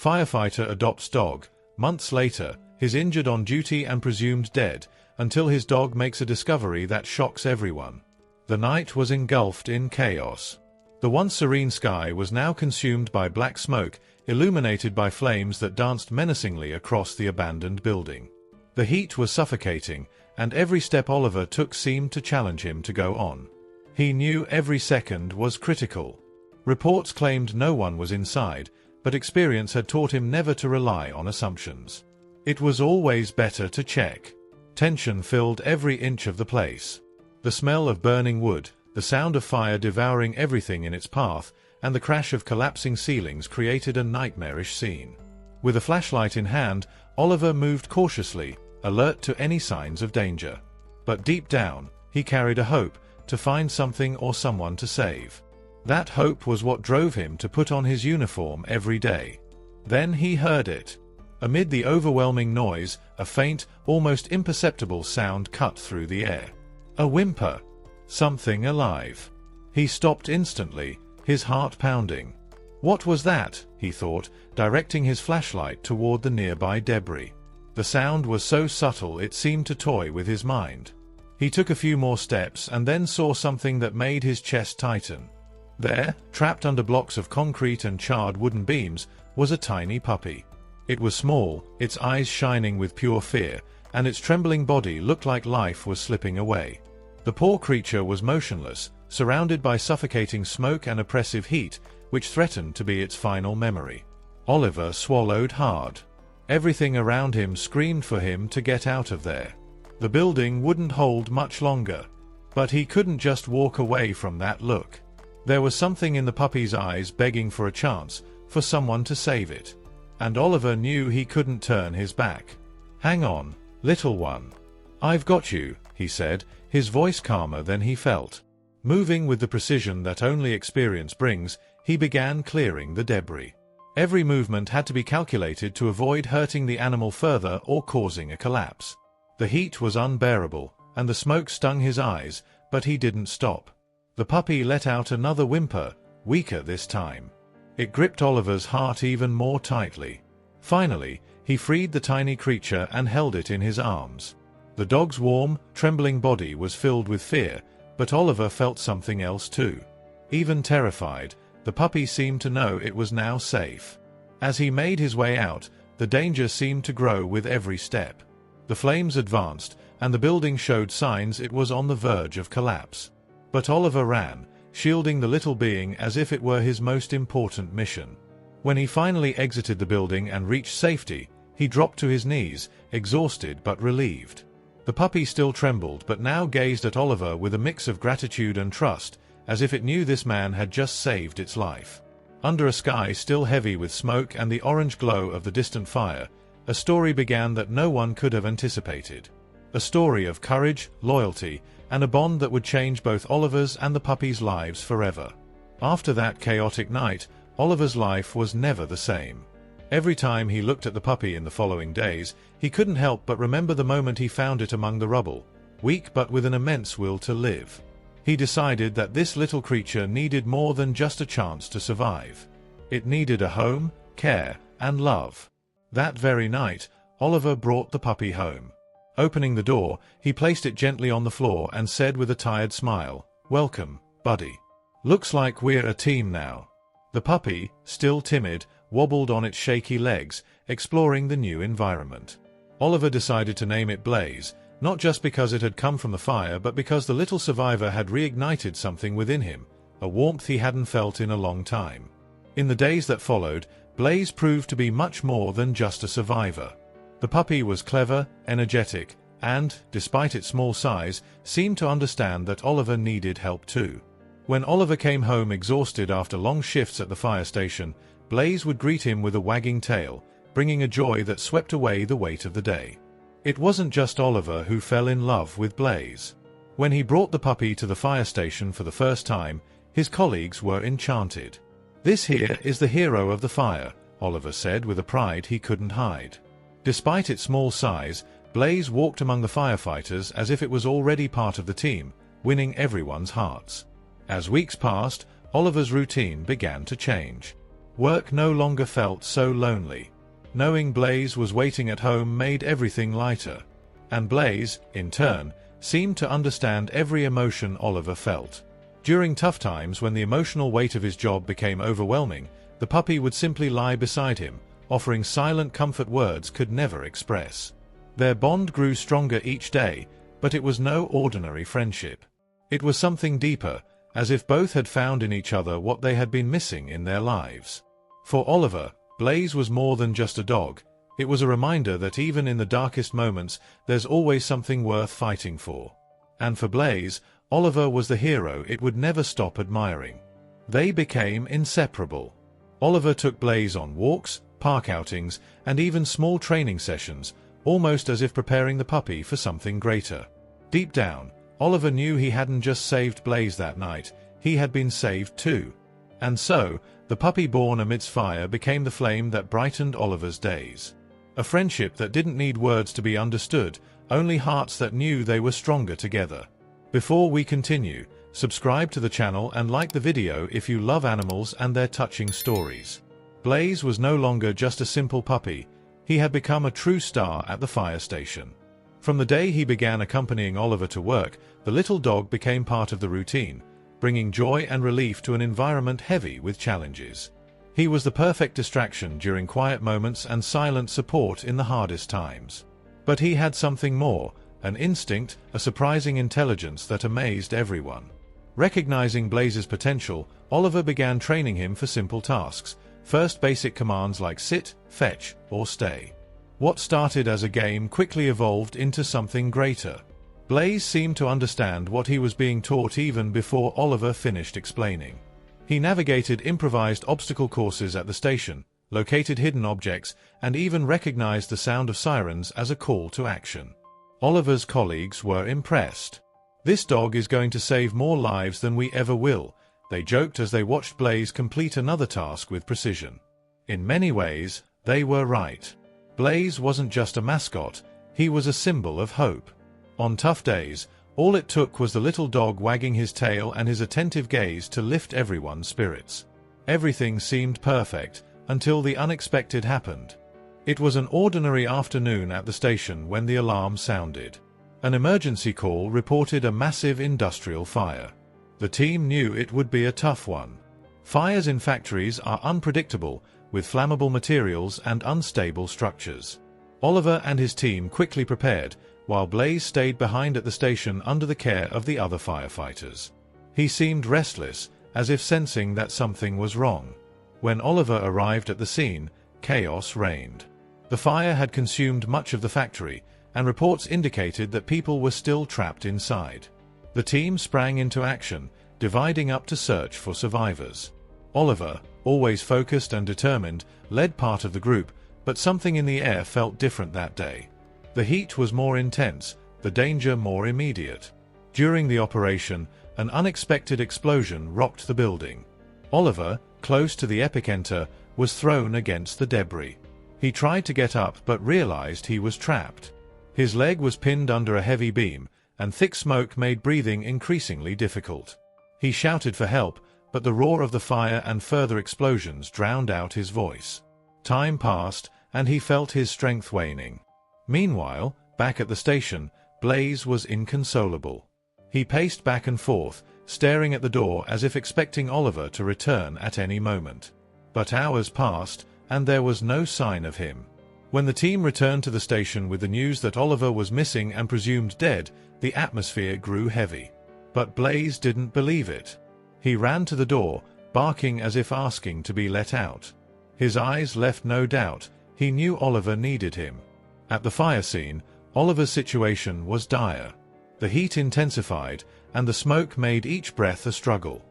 Firefighter adopts dog. Months later, he's injured on duty and presumed dead, until his dog makes a discovery that shocks everyone. The night was engulfed in chaos. The once serene sky was now consumed by black smoke, illuminated by flames that danced menacingly across the abandoned building. The heat was suffocating, and every step Oliver took seemed to challenge him to go on. He knew every second was critical. Reports claimed no one was inside, but experience had taught him never to rely on assumptions. It was always better to check. Tension filled every inch of the place. The smell of burning wood, the sound of fire devouring everything in its path, and the crash of collapsing ceilings created a nightmarish scene. With a flashlight in hand, Oliver moved cautiously, alert to any signs of danger. But deep down, he carried a hope to find something or someone to save. That hope was what drove him to put on his uniform every day. Then he heard it. Amid the overwhelming noise, a faint, almost imperceptible sound cut through the air. A whimper. Something alive. He stopped instantly, his heart pounding. What was that? He thought, directing his flashlight toward the nearby debris. The sound was so subtle it seemed to toy with his mind. He took a few more steps and then saw something that made his chest tighten. There, trapped under blocks of concrete and charred wooden beams, was a tiny puppy. It was small, its eyes shining with pure fear, and its trembling body looked like life was slipping away. The poor creature was motionless, surrounded by suffocating smoke and oppressive heat, which threatened to be its final memory. Oliver swallowed hard. Everything around him screamed for him to get out of there. The building wouldn't hold much longer. But he couldn't just walk away from that look. There was something in the puppy's eyes begging for a chance, for someone to save it. And Oliver knew he couldn't turn his back. "Hang on, little one. I've got you," he said, his voice calmer than he felt. Moving with the precision that only experience brings, he began clearing the debris. Every movement had to be calculated to avoid hurting the animal further or causing a collapse. The heat was unbearable, and the smoke stung his eyes, but he didn't stop. The puppy let out another whimper, weaker this time. It gripped Oliver's heart even more tightly. Finally, he freed the tiny creature and held it in his arms. The dog's warm, trembling body was filled with fear, but Oliver felt something else too. Even terrified, the puppy seemed to know it was now safe. As he made his way out, the danger seemed to grow with every step. The flames advanced, and the building showed signs it was on the verge of collapse. But Oliver ran, shielding the little being as if it were his most important mission. When he finally exited the building and reached safety, he dropped to his knees, exhausted but relieved. The puppy still trembled but now gazed at Oliver with a mix of gratitude and trust, as if it knew this man had just saved its life. Under a sky still heavy with smoke and the orange glow of the distant fire, a story began that no one could have anticipated. A story of courage, loyalty, and a bond that would change both Oliver's and the puppy's lives forever. After that chaotic night, Oliver's life was never the same. Every time he looked at the puppy in the following days, he couldn't help but remember the moment he found it among the rubble, weak but with an immense will to live. He decided that this little creature needed more than just a chance to survive. It needed a home, care, and love. That very night, Oliver brought the puppy home. Opening the door, he placed it gently on the floor and said with a tired smile, "Welcome, buddy. Looks like we're a team now." The puppy, still timid, wobbled on its shaky legs, exploring the new environment. Oliver decided to name it Blaze, not just because it had come from the fire but because the little survivor had reignited something within him, a warmth he hadn't felt in a long time. In the days that followed, Blaze proved to be much more than just a survivor. The puppy was clever, energetic, and, despite its small size, seemed to understand that Oliver needed help too. When Oliver came home exhausted after long shifts at the fire station, Blaze would greet him with a wagging tail, bringing a joy that swept away the weight of the day. It wasn't just Oliver who fell in love with Blaze. When he brought the puppy to the fire station for the first time, his colleagues were enchanted. "This here is the hero of the fire," Oliver said with a pride he couldn't hide. Despite its small size, Blaze walked among the firefighters as if it was already part of the team, winning everyone's hearts. As weeks passed, Oliver's routine began to change. Work no longer felt so lonely. Knowing Blaze was waiting at home made everything lighter. And Blaze, in turn, seemed to understand every emotion Oliver felt. During tough times when the emotional weight of his job became overwhelming, the puppy would simply lie beside him, offering silent comfort words could never express. Their bond grew stronger each day, but it was no ordinary friendship. It was something deeper, as if both had found in each other what they had been missing in their lives. For Oliver, Blaze was more than just a dog. It was a reminder that even in the darkest moments, there's always something worth fighting for. And for Blaze, Oliver was the hero it would never stop admiring. They became inseparable. Oliver took Blaze on walks, park outings, and even small training sessions, almost as if preparing the puppy for something greater. Deep down, Oliver knew he hadn't just saved Blaze that night, he had been saved too. And so, the puppy born amidst fire became the flame that brightened Oliver's days. A friendship that didn't need words to be understood, only hearts that knew they were stronger together. Before we continue, subscribe to the channel and like the video if you love animals and their touching stories. Blaze was no longer just a simple puppy, he had become a true star at the fire station. From the day he began accompanying Oliver to work, the little dog became part of the routine, bringing joy and relief to an environment heavy with challenges. He was the perfect distraction during quiet moments and silent support in the hardest times. But he had something more, an instinct, a surprising intelligence that amazed everyone. Recognizing Blaze's potential, Oliver began training him for simple tasks, first basic commands like sit, fetch, or stay. What started as a game quickly evolved into something greater. Blaze seemed to understand what he was being taught even before Oliver finished explaining. He navigated improvised obstacle courses at the station, located hidden objects, and even recognized the sound of sirens as a call to action. Oliver's colleagues were impressed. "This dog is going to save more lives than we ever will," they joked as they watched Blaze complete another task with precision. In many ways, they were right. Blaze wasn't just a mascot, he was a symbol of hope. On tough days, all it took was the little dog wagging his tail and his attentive gaze to lift everyone's spirits. Everything seemed perfect, until the unexpected happened. It was an ordinary afternoon at the station when the alarm sounded. An emergency call reported a massive industrial fire. The team knew it would be a tough one. Fires in factories are unpredictable, with flammable materials and unstable structures. Oliver and his team quickly prepared, while Blaze stayed behind at the station under the care of the other firefighters. He seemed restless, as if sensing that something was wrong. When Oliver arrived at the scene, chaos reigned. The fire had consumed much of the factory, and reports indicated that people were still trapped inside. The team sprang into action, dividing up to search for survivors. Oliver, always focused and determined, led part of the group, but something in the air felt different that day. The heat was more intense, the danger more immediate. During the operation, an unexpected explosion rocked the building. Oliver, close to the epicenter, was thrown against the debris. He tried to get up but realized he was trapped. His leg was pinned under a heavy beam, and thick smoke made breathing increasingly difficult. He shouted for help, but the roar of the fire and further explosions drowned out his voice. Time passed, and he felt his strength waning. Meanwhile, back at the station, Blaze was inconsolable. He paced back and forth, staring at the door as if expecting Oliver to return at any moment. But hours passed, and there was no sign of him. When the team returned to the station with the news that Oliver was missing and presumed dead, the atmosphere grew heavy. But Blaze didn't believe it. He ran to the door, barking as if asking to be let out. His eyes left no doubt, he knew Oliver needed him. At the fire scene, Oliver's situation was dire. The heat intensified, and the smoke made each breath a struggle.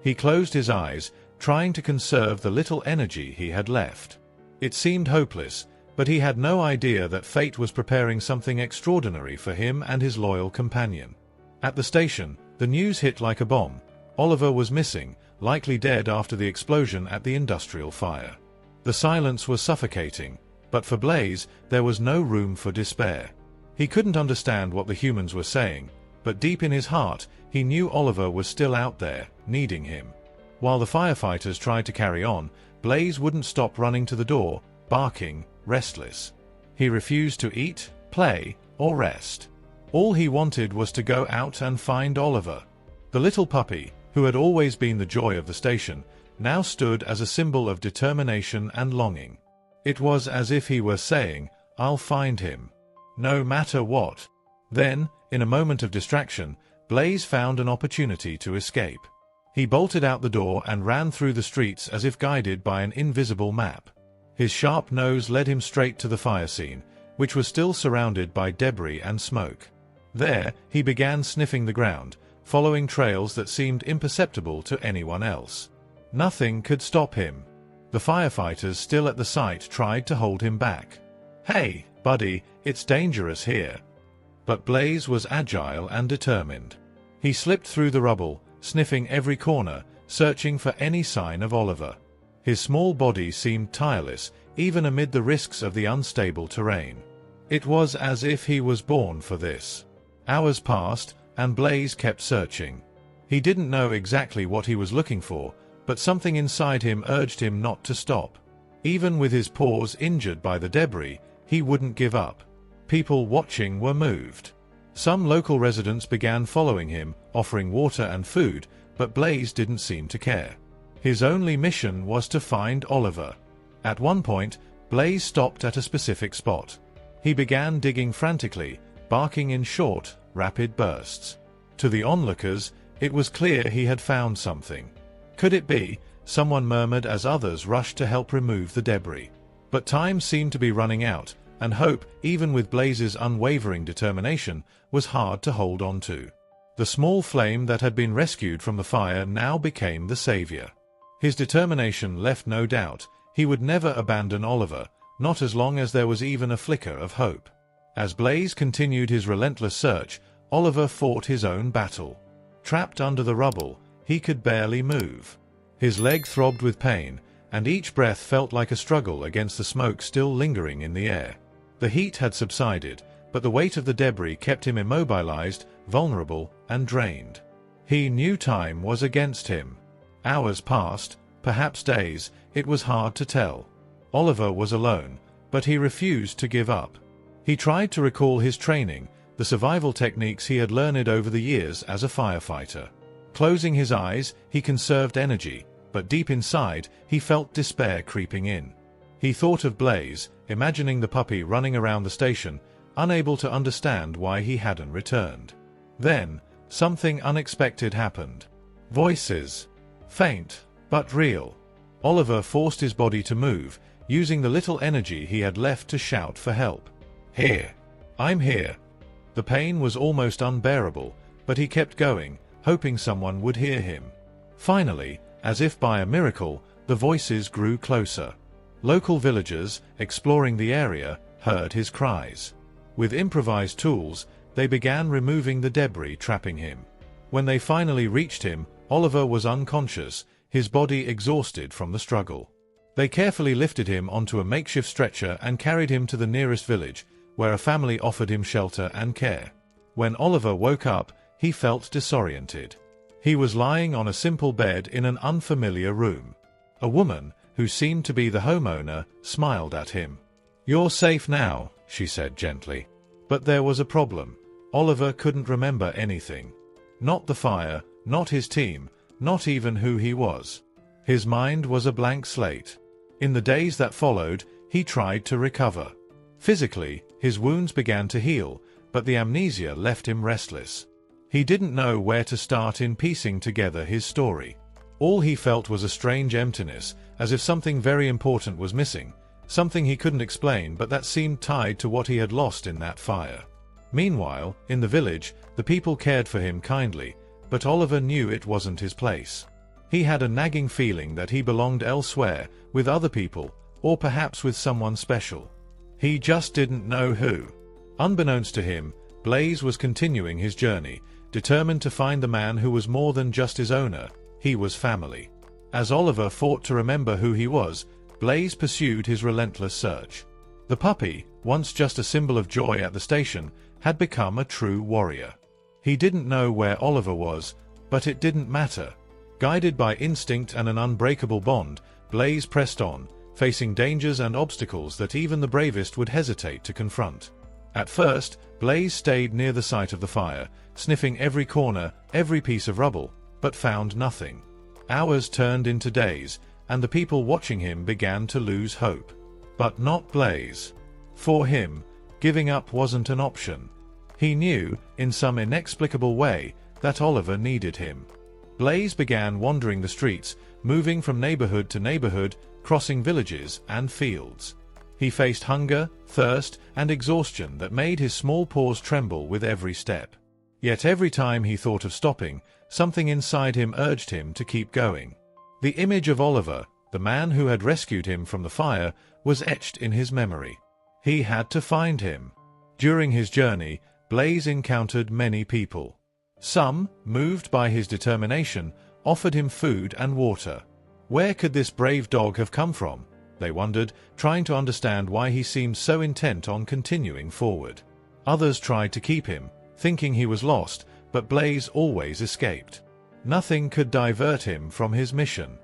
He closed his eyes, trying to conserve the little energy he had left. It seemed hopeless, but he had no idea that fate was preparing something extraordinary for him and his loyal companion. At the station, the news hit like a bomb. Oliver was missing, likely dead after the explosion at the industrial fire. The silence was suffocating, but for Blaze, there was no room for despair. He couldn't understand what the humans were saying, but deep in his heart, he knew Oliver was still out there, needing him. While the firefighters tried to carry on, Blaze wouldn't stop running to the door, barking, restless. He refused to eat, play, or rest. All he wanted was to go out and find Oliver. The little puppy, who had always been the joy of the station, now stood as a symbol of determination and longing. It was as if he were saying, "I'll find him, no matter what." Then, in a moment of distraction, Blaze found an opportunity to escape. He bolted out the door and ran through the streets as if guided by an invisible map. His sharp nose led him straight to the fire scene, which was still surrounded by debris and smoke. There, he began sniffing the ground, following trails that seemed imperceptible to anyone else. Nothing could stop him. The firefighters still at the site tried to hold him back. "Hey, buddy, it's dangerous here." But Blaze was agile and determined. He slipped through the rubble, sniffing every corner, searching for any sign of Oliver. His small body seemed tireless, even amid the risks of the unstable terrain. It was as if he was born for this. Hours passed, and Blaze kept searching. He didn't know exactly what he was looking for, but something inside him urged him not to stop. Even with his paws injured by the debris, he wouldn't give up. People watching were moved. Some local residents began following him, offering water and food, but Blaze didn't seem to care. His only mission was to find Oliver. At one point, Blaze stopped at a specific spot. He began digging frantically, barking in short, rapid bursts. To the onlookers, it was clear he had found something. Could it be? Someone murmured as others rushed to help remove the debris. But time seemed to be running out, and hope, even with Blaze's unwavering determination, was hard to hold on to. The small flame that had been rescued from the fire now became the savior. His determination left no doubt. He would never abandon Oliver, not as long as there was even a flicker of hope. As Blaze continued his relentless search, Oliver fought his own battle. Trapped under the rubble, he could barely move. His leg throbbed with pain, and each breath felt like a struggle against the smoke still lingering in the air. The heat had subsided, but the weight of the debris kept him immobilized, vulnerable, and drained. He knew time was against him. Hours passed, perhaps days, it was hard to tell. Oliver was alone, but he refused to give up. He tried to recall his training, the survival techniques he had learned over the years as a firefighter. Closing his eyes, he conserved energy, but deep inside, he felt despair creeping in. He thought of Blaze, imagining the puppy running around the station, unable to understand why he hadn't returned. Then, something unexpected happened. Voices. Faint, but real. Oliver forced his body to move, using the little energy he had left to shout for help. "Here! I'm here!" The pain was almost unbearable, but he kept going, hoping someone would hear him. Finally, as if by a miracle, the voices grew closer. Local villagers, exploring the area, heard his cries. With improvised tools, they began removing the debris trapping him. When they finally reached him, Oliver was unconscious, his body exhausted from the struggle. They carefully lifted him onto a makeshift stretcher and carried him to the nearest village, where a family offered him shelter and care. When Oliver woke up, he felt disoriented. He was lying on a simple bed in an unfamiliar room. A woman, who seemed to be the homeowner, smiled at him. "You're safe now," she said gently. But there was a problem. Oliver couldn't remember anything. Not the fire, not his team, not even who he was. His mind was a blank slate. In the days that followed, he tried to recover. Physically, his wounds began to heal, but the amnesia left him restless. He didn't know where to start in piecing together his story. All he felt was a strange emptiness, as if something very important was missing, something he couldn't explain but that seemed tied to what he had lost in that fire. Meanwhile, in the village, the people cared for him kindly, but Oliver knew it wasn't his place. He had a nagging feeling that he belonged elsewhere, with other people, or perhaps with someone special. He just didn't know who. Unbeknownst to him, Blaze was continuing his journey, determined to find the man who was more than just his owner. He was family. As Oliver fought to remember who he was, Blaze pursued his relentless search. The puppy, once just a symbol of joy at the station, had become a true warrior. He didn't know where Oliver was, but it didn't matter. Guided by instinct and an unbreakable bond, Blaze pressed on, facing dangers and obstacles that even the bravest would hesitate to confront. At first, Blaze stayed near the site of the fire, sniffing every corner, every piece of rubble, but found nothing. Hours turned into days, and the people watching him began to lose hope. But not Blaze. For him, giving up wasn't an option. He knew, in some inexplicable way, that Oliver needed him. Blaze began wandering the streets, moving from neighborhood to neighborhood, crossing villages and fields. He faced hunger, thirst, and exhaustion that made his small paws tremble with every step. Yet every time he thought of stopping, something inside him urged him to keep going. The image of Oliver, the man who had rescued him from the fire, was etched in his memory. He had to find him. During his journey, Blaze encountered many people. Some, moved by his determination, offered him food and water. Where could this brave dog have come from? They wondered, trying to understand why he seemed so intent on continuing forward. Others tried to keep him, thinking he was lost, but Blaze always escaped. Nothing could divert him from his mission.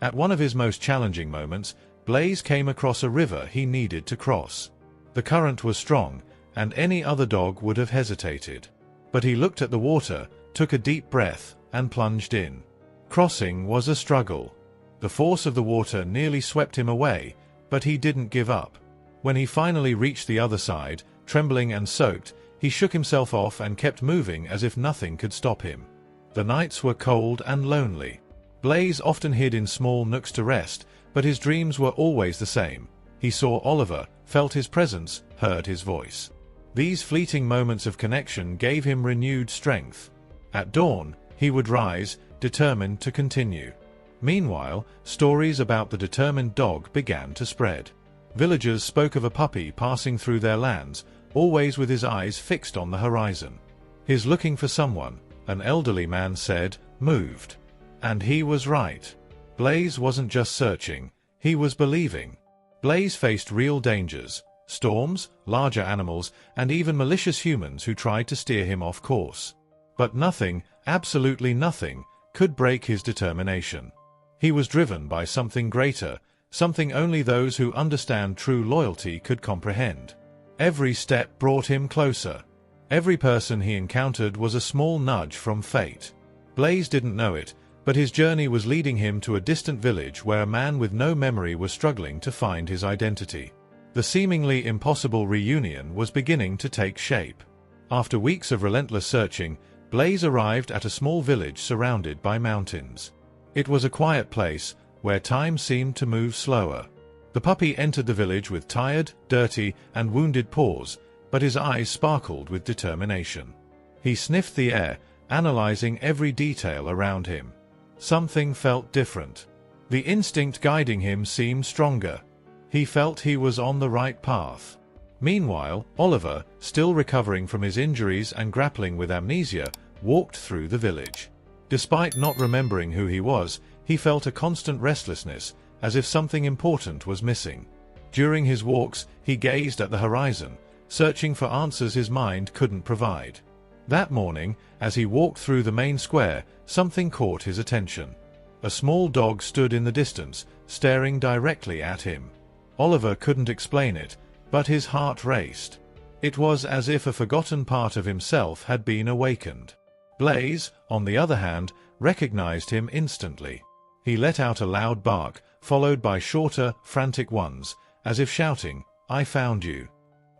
At one of his most challenging moments, Blaze came across a river he needed to cross. The current was strong, and any other dog would have hesitated. But he looked at the water, took a deep breath, and plunged in. Crossing was a struggle. The force of the water nearly swept him away, but he didn't give up. When he finally reached the other side, trembling and soaked, he shook himself off and kept moving as if nothing could stop him. The nights were cold and lonely. Blaze often hid in small nooks to rest, but his dreams were always the same. He saw Oliver, felt his presence, heard his voice. These fleeting moments of connection gave him renewed strength. At dawn, he would rise, determined to continue. Meanwhile, stories about the determined dog began to spread. Villagers spoke of a puppy passing through their lands, always with his eyes fixed on the horizon. "He's looking for someone," an elderly man said, moved. And he was right. Blaze wasn't just searching, he was believing. Blaze faced real dangers: storms, larger animals, and even malicious humans who tried to steer him off course. But nothing, absolutely nothing, could break his determination. He was driven by something greater, something only those who understand true loyalty could comprehend. Every step brought him closer. Every person he encountered was a small nudge from fate. Blaze didn't know it, but his journey was leading him to a distant village where a man with no memory was struggling to find his identity. The seemingly impossible reunion was beginning to take shape. After weeks of relentless searching, Blaze arrived at a small village surrounded by mountains. It was a quiet place, where time seemed to move slower. The puppy entered the village with tired, dirty, and wounded paws, but his eyes sparkled with determination. He sniffed the air, analyzing every detail around him. Something felt different. The instinct guiding him seemed stronger. He felt he was on the right path. Meanwhile, Oliver, still recovering from his injuries and grappling with amnesia, walked through the village. Despite not remembering who he was, he felt a constant restlessness, as if something important was missing. During his walks, he gazed at the horizon, searching for answers his mind couldn't provide. That morning, as he walked through the main square, something caught his attention. A small dog stood in the distance, staring directly at him. Oliver couldn't explain it, but his heart raced. It was as if a forgotten part of himself had been awakened. Blaze, on the other hand, recognized him instantly. He let out a loud bark, followed by shorter, frantic ones, as if shouting, "I found you."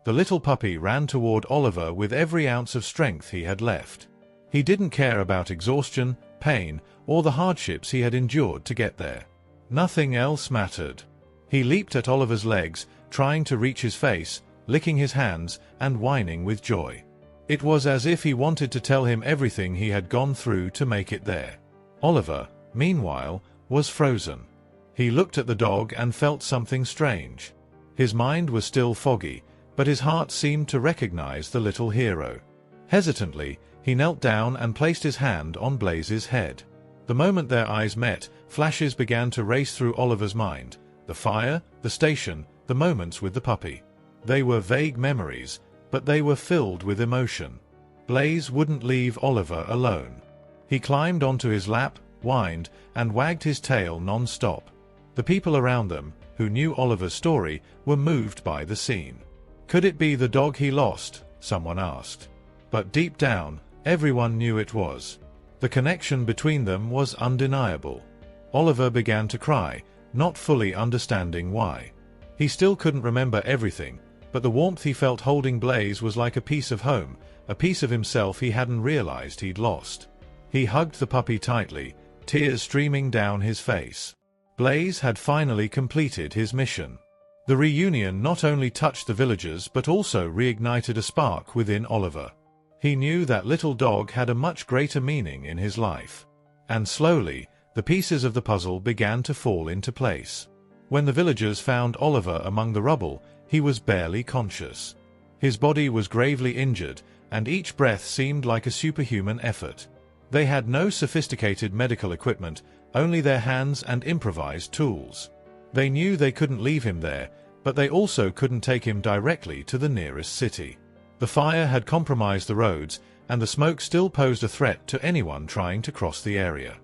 The little puppy ran toward Oliver with every ounce of strength he had left. He didn't care about exhaustion, pain, or the hardships he had endured to get there. Nothing else mattered. He leaped at Oliver's legs, trying to reach his face, licking his hands, and whining with joy. It was as if he wanted to tell him everything he had gone through to make it there. Oliver, meanwhile, was frozen. He looked at the dog and felt something strange. His mind was still foggy, but his heart seemed to recognize the little hero. Hesitantly, he knelt down and placed his hand on Blaze's head. The moment their eyes met, flashes began to race through Oliver's mind. The fire, the station, the moments with the puppy. They were vague memories, but they were filled with emotion. Blaze wouldn't leave Oliver alone. He climbed onto his lap, whined, and wagged his tail non-stop. The people around them, who knew Oliver's story, were moved by the scene. Could it be the dog he lost? Someone asked. But deep down, everyone knew it was. The connection between them was undeniable. Oliver began to cry, not fully understanding why. He still couldn't remember everything, but the warmth he felt holding Blaze was like a piece of home, a piece of himself he hadn't realized he'd lost. He hugged the puppy tightly, tears streaming down his face. Blaze had finally completed his mission. The reunion not only touched the villagers but also reignited a spark within Oliver. He knew that little dog had a much greater meaning in his life. And slowly, the pieces of the puzzle began to fall into place. When the villagers found Oliver among the rubble, he was barely conscious. His body was gravely injured, and each breath seemed like a superhuman effort. They had no sophisticated medical equipment, only their hands and improvised tools. They knew they couldn't leave him there, but they also couldn't take him directly to the nearest city. The fire had compromised the roads, and the smoke still posed a threat to anyone trying to cross the area.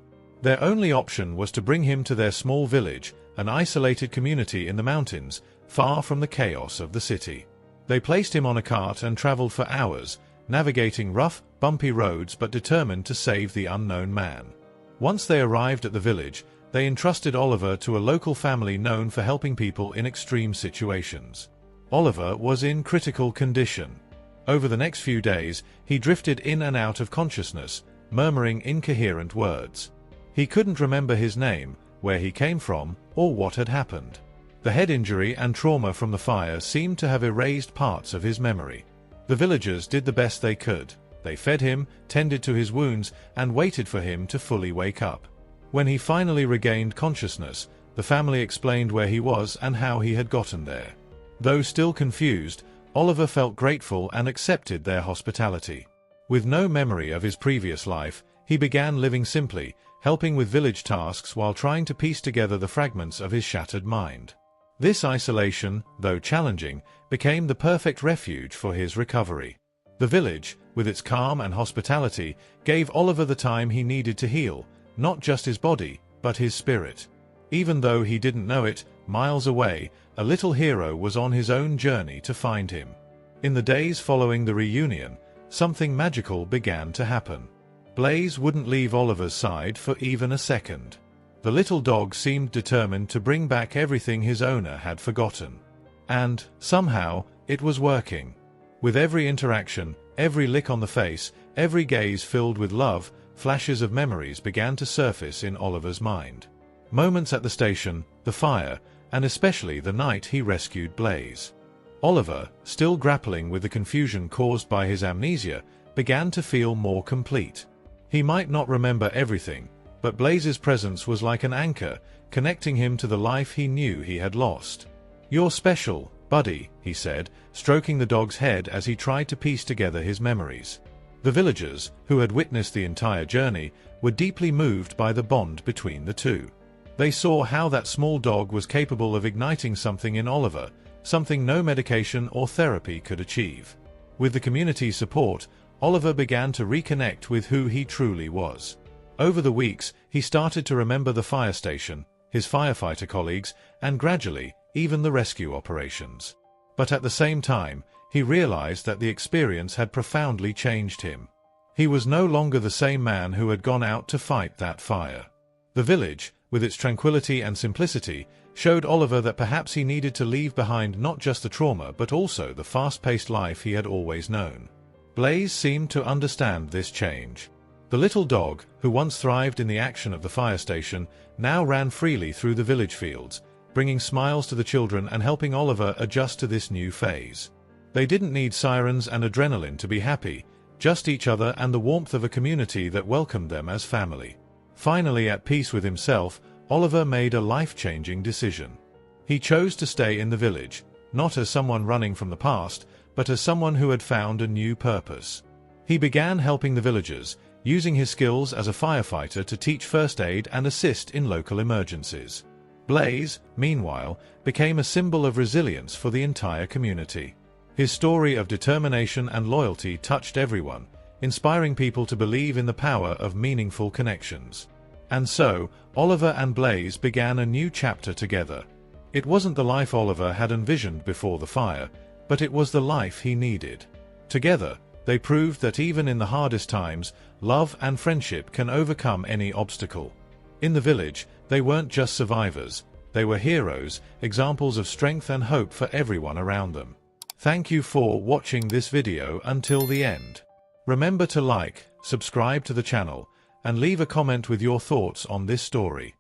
Their only option was to bring him to their small village, an isolated community in the mountains, far from the chaos of the city. They placed him on a cart and traveled for hours, navigating rough, bumpy roads but determined to save the unknown man. Once they arrived at the village, they entrusted Oliver to a local family known for helping people in extreme situations. Oliver was in critical condition. Over the next few days, he drifted in and out of consciousness, murmuring incoherent words. He couldn't remember his name, where he came from, or what had happened. The head injury and trauma from the fire seemed to have erased parts of his memory. The villagers did the best they could. They fed him, tended to his wounds, and waited for him to fully wake up. When he finally regained consciousness, the family explained where he was and how he had gotten there. Though still confused, Oliver felt grateful and accepted their hospitality. With no memory of his previous life, he began living simply, helping with village tasks while trying to piece together the fragments of his shattered mind. This isolation, though challenging, became the perfect refuge for his recovery. The village, with its calm and hospitality, gave Oliver the time he needed to heal, not just his body, but his spirit. Even though he didn't know it, miles away, a little hero was on his own journey to find him. In the days following the reunion, something magical began to happen. Blaze wouldn't leave Oliver's side for even a second. The little dog seemed determined to bring back everything his owner had forgotten. And, somehow, it was working. With every interaction, every lick on the face, every gaze filled with love, flashes of memories began to surface in Oliver's mind. Moments at the station, the fire, and especially the night he rescued Blaze. Oliver, still grappling with the confusion caused by his amnesia, began to feel more complete. He might not remember everything, but Blaze's presence was like an anchor, connecting him to the life he knew he had lost. "You're special, buddy," he said, stroking the dog's head as he tried to piece together his memories. The villagers, who had witnessed the entire journey, were deeply moved by the bond between the two. They saw how that small dog was capable of igniting something in Oliver, something no medication or therapy could achieve. With the community's support, Oliver began to reconnect with who he truly was. Over the weeks, he started to remember the fire station, his firefighter colleagues, and gradually, even the rescue operations. But at the same time, he realized that the experience had profoundly changed him. He was no longer the same man who had gone out to fight that fire. The village, with its tranquility and simplicity, showed Oliver that perhaps he needed to leave behind not just the trauma but also the fast-paced life he had always known. Blaze seemed to understand this change. The little dog, who once thrived in the action of the fire station, now ran freely through the village fields, bringing smiles to the children and helping Oliver adjust to this new phase. They didn't need sirens and adrenaline to be happy, just each other and the warmth of a community that welcomed them as family. Finally at peace with himself, Oliver made a life-changing decision. He chose to stay in the village, not as someone running from the past, but as someone who had found a new purpose. He began helping the villagers, using his skills as a firefighter to teach first aid and assist in local emergencies. Blaze, meanwhile, became a symbol of resilience for the entire community. His story of determination and loyalty touched everyone, inspiring people to believe in the power of meaningful connections. And so, Oliver and Blaze began a new chapter together. It wasn't the life Oliver had envisioned before the fire, but it was the life he needed. Together, they proved that even in the hardest times, love and friendship can overcome any obstacle. In the village, they weren't just survivors, they were heroes, examples of strength and hope for everyone around them. Thank you for watching this video until the end. Remember to like, subscribe to the channel, and leave a comment with your thoughts on this story.